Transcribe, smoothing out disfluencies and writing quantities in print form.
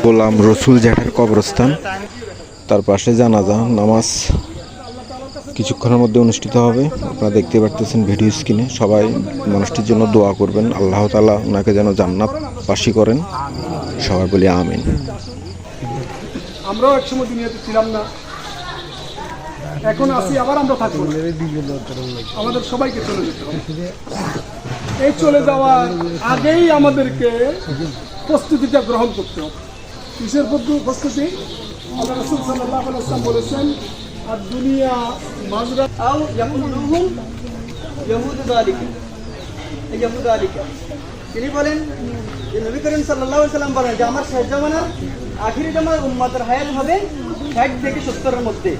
গোলাম রসুল জ্যাঠার কবরস্থান, তার পাশে জানাজা নামাজ কিছুক্ষণের মধ্যে অনুষ্ঠিত হবে। আপনারা দেখতে পারতেছেন ভিডিও স্ক্রিনে। সবাই মানুষটির জন্য দোয়া করবেন, আল্লাহ তাআলা ওনাকে যেন জান্নাতবাসী করেন। সবাই বলি আমিন। আমরাও একসময় দুনিয়াতে ছিলাম না, এখন আসি, আবার আমরা থাকবো। আমাদের সবাইকে চলে যেতে হবে। এই চলে যাওয়ার আগেই আমাদেরকে প্রস্তুতিটা গ্রহণ করতে হবে। কিসের প্রস্তুতি? আল্লাহ রাসূল সাল্লাল্লাহু আলাইহি ওয়াসাল্লাম বলেছেন, আর দুনিয়া মাজরা আও ইয়াকুলুহুম ইয়াহুদু যালিকা, এই ইয়াহুদু যালিকা। তিনি বলেন যে নবী করিম সাল্লাল্লাহু আলাইহি ওয়াসাল্লাম বলেন যে আমার শেষ জামানার আখিরি জামানার উম্মতের হায়াত হবে 60 থেকে 70 এর মধ্যে।